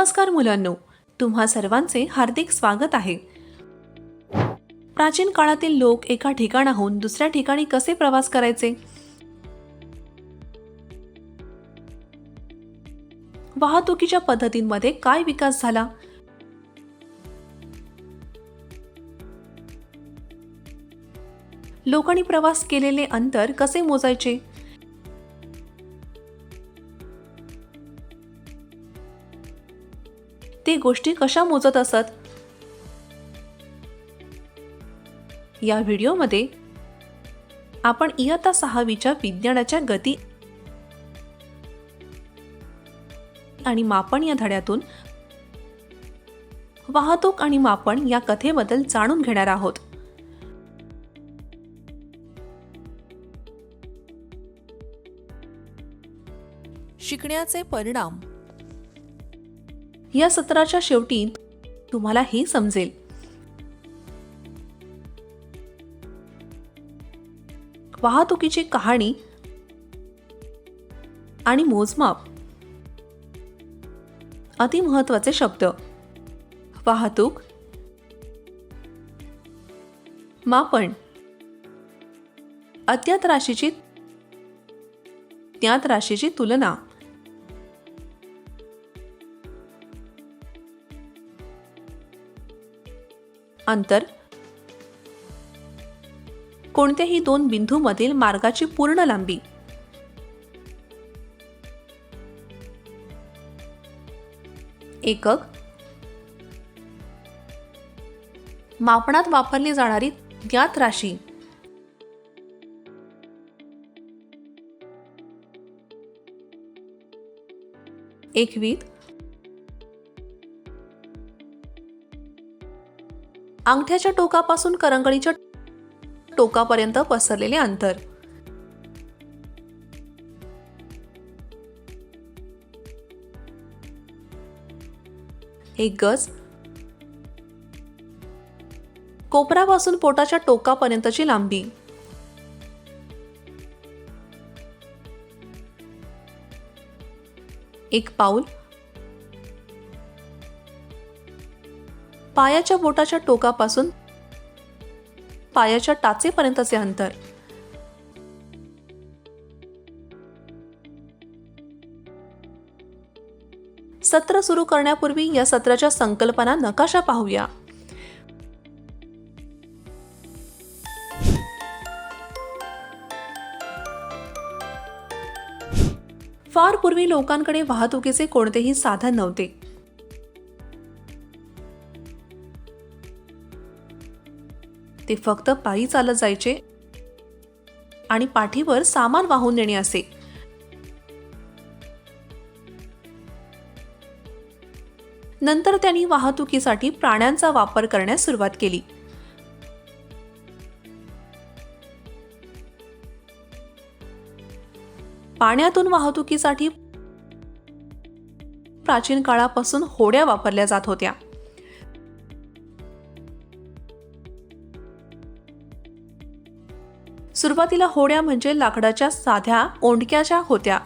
नमस्कार मुलांनो, तुम्हा सर्वांचे हार्दिक स्वागत आहे. प्राचीन काळातील लोक एका ठिकाणाहून दुसऱ्या ठिकाणी कसे प्रवास करायचे? वाहतुकीच्या पद्धतींमध्ये काय विकास झाला? लोकांनी प्रवास केलेले अंतर कसे मोजायचे? ते गोष्टी कशा मोजत असत? या व्हिडिओमध्ये आपण इयत्ता 6वीच्या विज्ञानाच्या गती आणि मापन या धड्यातून वाहतूक आणि मापन या कथेबद्दल जाणून घेणार आहोत. शिकण्याचे परिणाम. या सत्राच्या शेवटी तुम्हाला हे समजेल. वाहतुकीची कहाणी आणि मोजमाप. अति महत्त्वाचे शब्द: वाहतूक, मापन, अज्ञात राशीची ज्ञात राशीची तुलना, अंतर, कोणत्याही दोन बिंदूंमधील मार्गाची पूर्ण लांबी, एकक, मापनात वापरली जाणारी ज्ञात राशी, एकवीत, अंगठ्याच्या टोकापासून करंगळीच्या टोकापर्यंत पसरलेले अंतर, एक गज, कोपरापासून पोटाच्या टोकापर्यंतची लांबी, एक पाऊल, पायाच्या बोटाच्या टोकापासून पायाच्या टाचेपर्यंतचे अंतर, सत्र सुरू करण्यापूर्वी या सत्राच्या संकल्पना नकाशा पाहूया. फार पूर्वी लोकांकडे वाहतुकीचे कोणतेही साधन नव्हते. ते फक्त पायी चालत जायचे आणि पाठीवर सामान वाहून नेणे असे. नंतर त्यांनी वाहतुकीसाठी प्राण्यांचा वापर करण्यास सुरुवात केली. पाण्यातून वाहतुकीसाठी प्राचीन काळापासून होड्या वापरल्या जात होत्या. सुरुवातीला होड्या म्हणजे लाकडाच्या साध्या ओंडक्याच्या होत्या.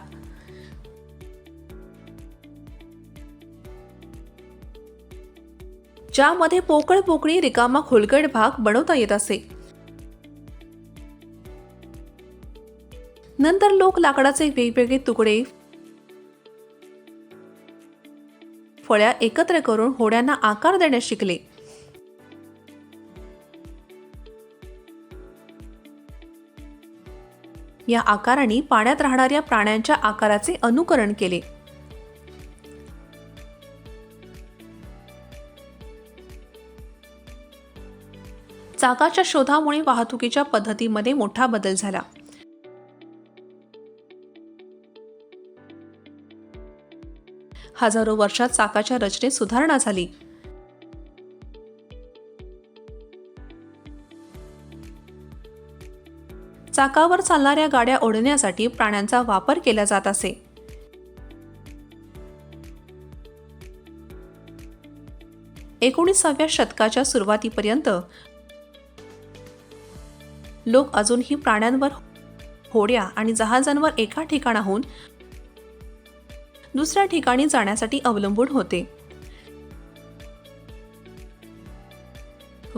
ज्यामध्ये पोकळी रिकामा खोलगट भाग बनवता येत असे. नंतर लोक लाकडाचे वेगवेगळे तुकडे, फळ्या एकत्र करून होड्यांना आकार देण्यास शिकले. या आकाराने पाण्यात राहणाऱ्या प्राण्यांच्या आकाराचे अनुकरण केले. चाकाच्या शोधामुळे वाहतुकीच्या पद्धतीमध्ये मोठा बदल झाला. हजारो वर्षात चाकाच्या रचनेत सुधारणा झाली. चाकावर चालणाऱ्या गाड्या ओढण्यासाठी प्राण्यांचा वापर केला जात असे. एकोणिसाव्या शतकाच्या सुरुवातीपर्यंत लोक अजूनही प्राण्यांवर, होड्या आणि जहाजांवर एका ठिकाणाहून दुसऱ्या ठिकाणी जाण्यासाठी अवलंबून होते.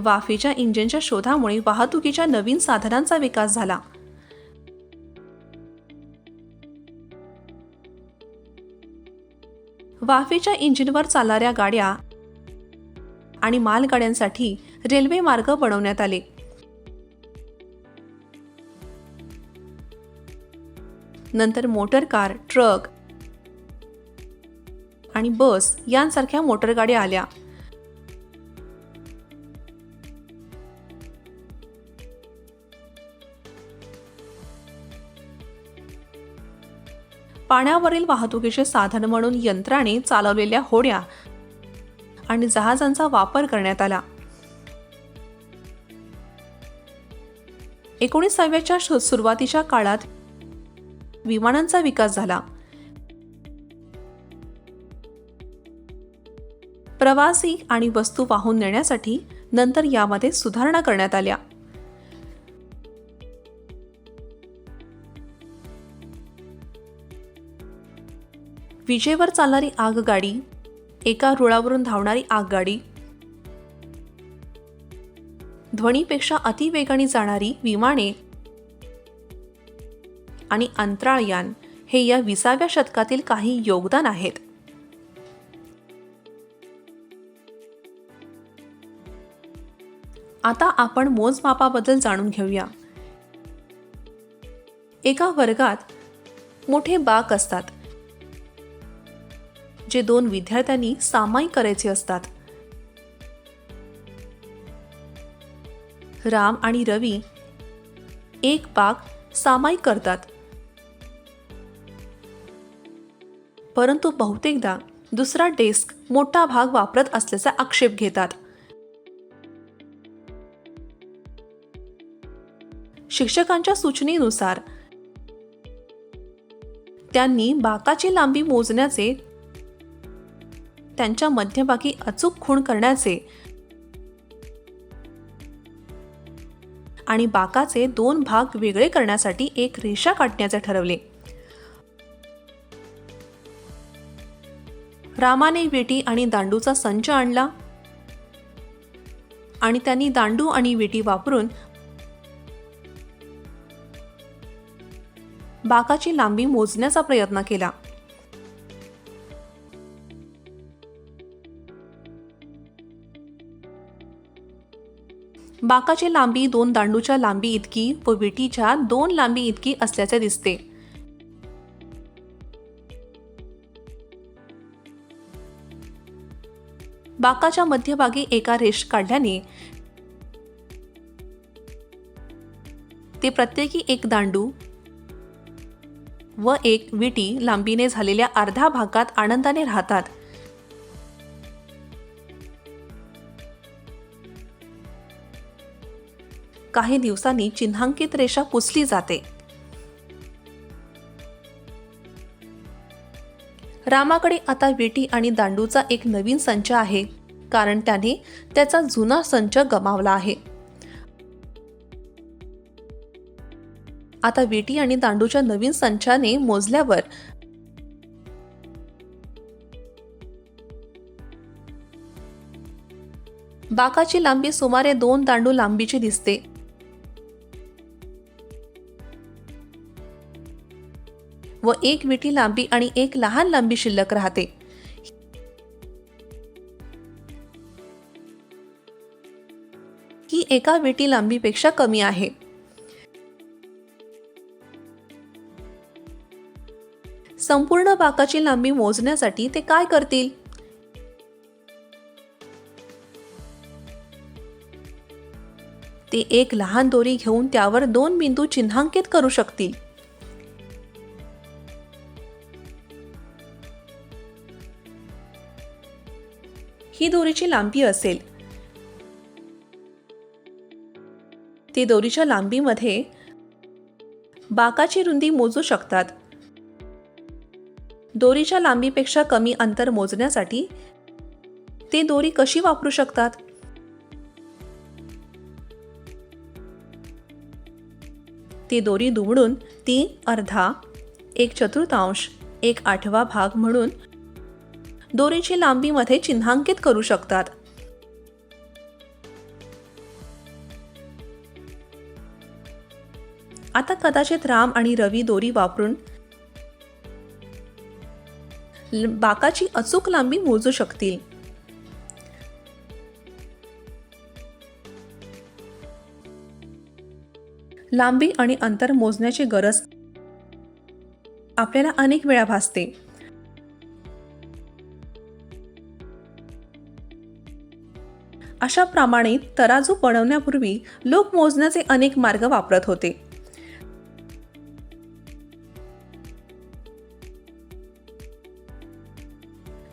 वाफेच्या इंजिनच्या शोधामुळे वाहतुकीच्या नवीन साधनांचा विकास झाला. वाफेच्या इंजिनवर चालणाऱ्या गाड्या आणि मालगाड्यांसाठी रेल्वे मार्ग बनवण्यात आले. नंतर मोटरकार, ट्रक आणि बस यांसारख्या मोटरगाड्या आल्या. पाण्यावरील वाहतुकीचे साधन म्हणून यंत्राने चालवलेल्या होड्या आणि जहाजांचा वापर करण्यात आला. 19व्या सुरुवातीच्या काळात विमानांचा विकास झाला. प्रवासी आणि वस्तू वाहून नेण्यासाठी नंतर यामध्ये सुधारणा करण्यात आल्या. विजेवर चालणारी आगगाडी, एका रुळावरून धावणारी आगगाडी, ध्वनीपेक्षा अतिवेगाने जाणारी विमाने आणि अंतराळयान हे या 20व्या शतकातील काही योगदान आहेत. आता आपण मोजमापाबद्दल जाणून घेऊया. एका वर्गात मोठे बाक असतात जे 2 विद्यार्थ्यांनी सामायिक करायचे असतात. राम आणि रवी एक बाक सामायिक करतात, परंतु बहुतेकदा दुसरा डेस्क मोठा भाग वापरत असल्याचा आक्षेप घेतात. शिक्षकांच्या सूचनेनुसार त्यांनी बाकाची लांबी मोजण्याचे, त्यांच्या मध्यभागी अचूक खूण करण्याचे आणि बाकाचे 2 भाग वेगळे करण्यासाठी एक रेषा काढण्याचे ठरवले. रामाने विटी आणि दांडूचा संच आणला आणि त्यांनी दांडू आणि विटी वापरून बाकाची लांबी मोजण्याचा प्रयत्न केला. बाकाची लांबी 2 दांडूच्या लांबी इतकी व विटीच्या 2 लांबी इतकी असल्याचे दिसते. बाकाच्या मध्यभागी एका रेष काढल्याने ते प्रत्येकी एक दांडू व एक विटी लांबीने झालेल्या अर्ध्या भागात आनंदाने राहतात. काही दिवसांनी चिन्हांकित रेषा पुसली जाते. रामाकडे आता विटी आणि दांडूचा एक नवीन संच आहे, कारण त्याने त्याचा जुना संच गमावला आहे. आता विटी आणि दांडूच्या नवीन संचाने मोजल्यावर बाकाची लांबी सुमारे 2 दांडू लांबीची दिसते. व एक विटी लांबी आणि एक लहान लांबी शिल्लक राहते. ही एका विटी लांबीपेक्षा कमी आहे. संपूर्ण बाकाची लांबी मोजण्यासाठी ते काय करतील? ते एक लहान दोरी घेऊन त्यावर 2 बिंदू चिन्हांकित करू शकतील. ही दोरीची लांबी असेल. ते दोरीच्या लांबीमध्ये बाकाची रुंदी मोजू शकतात. दोरीच्या लांबीपेक्षा कमी अंतर मोजण्यासाठी ते दोरी कशी वापरू शकतात? ती दोरी दुमडून ती अर्धा, 1/4, 1/8 भाग म्हणून दोरीची लांबीमध्ये चिन्हांकित करू शकतात. आता कदाचित राम आणि रवी दोरी वापरून बाकाची अचूक लांबी मोजू शकतील. लांबी आणि अंतर मोजण्याची गरज आपल्याला अनेक वेळा भासते. अशा प्रमाणित तराजू बनवण्यापूर्वी लोक मोजण्याचे अनेक मार्ग वापरत होते.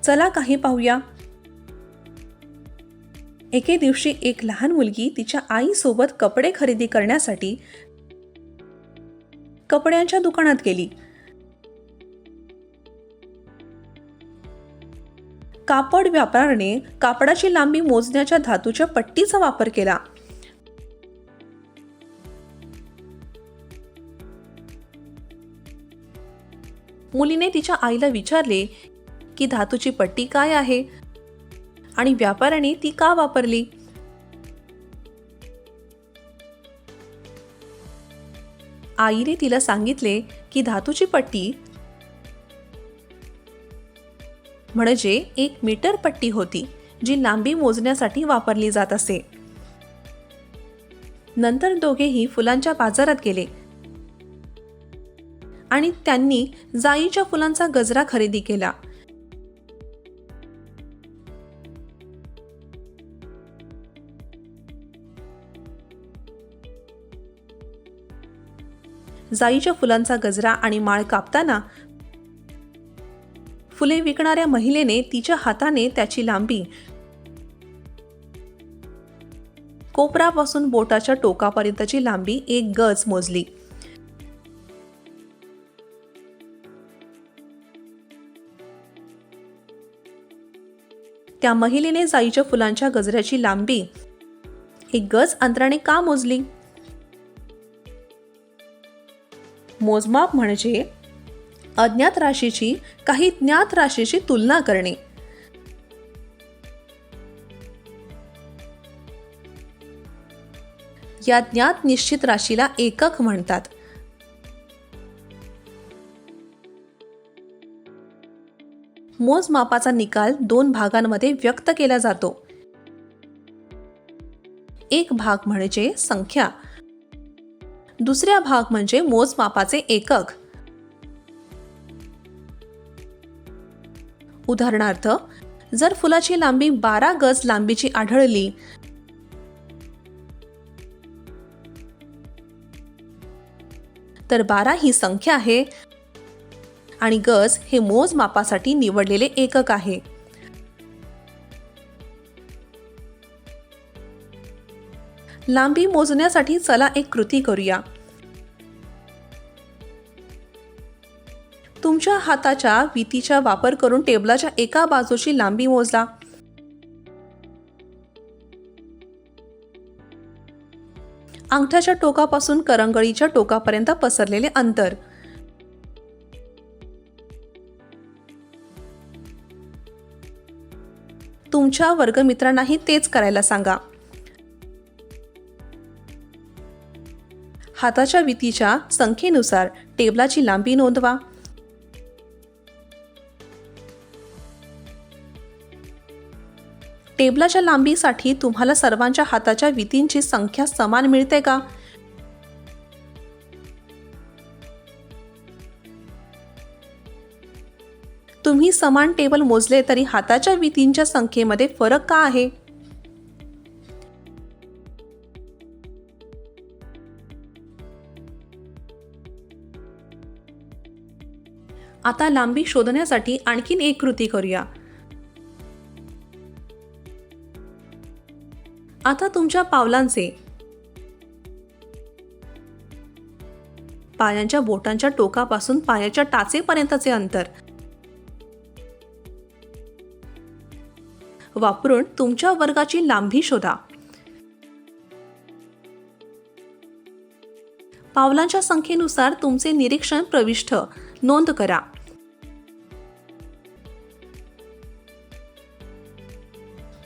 चला काही पाहूया. एके दिवशी एक लहान मुलगी तिच्या आईसोबत कपडे खरेदी करण्यासाठी कपड्यांच्या दुकानात गेली. कापड व्यापाऱ्याने कापडाची लांबी मोजण्याच्या धातूच्या पट्टीचा वापर केला. मुलीने तिच्या आईला विचारले की धातूची पट्टी काय आहे आणि व्यापाऱ्याने ती का वापरली. आईने तिला सांगितले की धातूची पट्टी म्हणजे 1 मीटर पट्टी होती जी लांबी मोजण्यासाठी वापरली जात असे. नंतर दोघेही फुलांच्या बाजारात गेले आणि त्यांनी जाईच्या फुलांचा गजरा खरेदी केला. जाईच्या फुलांचा गजरा आणि माळ कापताना फुले विकणाऱ्या महिलेने तिच्या हाताने त्याची लांबी कोपरापासून बोटाच्या टोकापर्यंतची लांबी 1 गज मोजली. त्या महिलेने जाईच्या फुलांच्या गजऱ्याची लांबी 1 गज अंतराने का मोजली. मोजमाप म्हणजे अज्ञात राशीची काही ज्ञात राशीची तुलना करणे. या ज्ञात निश्चित राशीला एकक म्हणतात. मोजमापाचा निकाल 2 भागांमध्ये व्यक्त केला जातो. एक भाग म्हणजे संख्या, दुसरा भाग म्हणजे मोजमापाचे एकक. उदाहरणार्थ, जर फुलाची लांबी 12 गज लांबीची आढळली तर 12 ही संख्या आहे आणि गज हे मोजमापासाठी निवडलेले एकक आहे. लांबी मोजण्यासाठी चला एक कृती करूया. तुमच्या हाताच्या वितीचा वापर करून टेबलाच्या एका बाजूची लांबी मोजा. अंगठ्याच्या टोकापासून करंगळीच्या टोकापर्यंत पसरलेले अंतर. तुमच्या वर्गमित्रांनाही तेच करायला सांगा. हाताच्या वितीच्या संख्येनुसार टेबलाची लांबी नोंदवा. टेबलाच्या लांबीसाठी तुम्हाला सर्वांच्या हाताच्या वितींची संख्या समान मिळते का? तुम्ही समान टेबल मोजले तरी हाताच्या वितींच्या संख्येमध्ये फरक का आहे? आता लांबी शोधण्यासाठी आणखीन एक कृती करूया. आता तुमच्या पावलांचे पायांच्या बोटांच्या टोकापासून पायाच्या टाचेपर्यंतचे अंतर वापरून तुमच्या वर्गाची लांबी शोधा. पावलांच्या संख्येनुसार तुमचे निरीक्षण प्रविष्ट नोंद करा.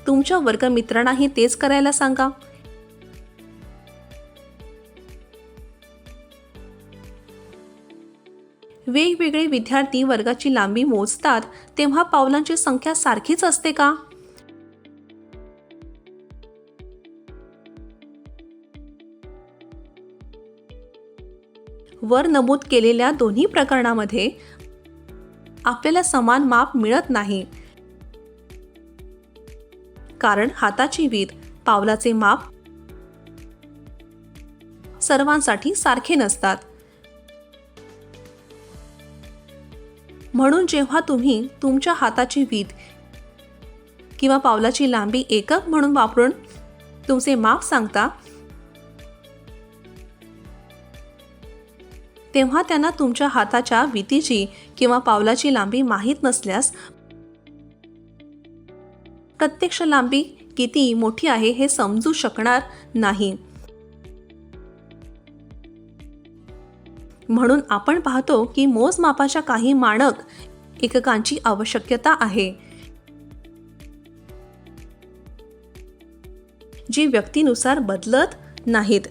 तुमच्या वर्गमित्रांनाही तेच करायला सांगा. वेगवेगळे विद्यार्थी वर्गाची लांबी मोजतात तेव्हा पावलांची संख्या सारखीच असते का? वर नमूद केलेल्या दोन्ही प्रकरणामध्ये आपल्याला समान माप मिळत नाही, कारण हाताची वीत, पावलाचे माप सर्वांसाठी सारखे नसतात. म्हणून जेव्हा तुम्ही तुमच्या हाताची वीत किंवा पावलाची लांबी एकक म्हणून वापरून तुमचे माप सांगता, तेव्हा त्यांना तुमच्या हाताच्या वीतीची किंवा पावलाची लांबी माहीत नसल्यास प्रत्यक्ष लांबी किती मोठी आहे हे समजू शकणार नाही. म्हणून आपण पाहतो की मोजमापाच्या काही मानक एककांची आवश्यकता आहे, जी व्यक्तीनुसार बदलत नाहीत.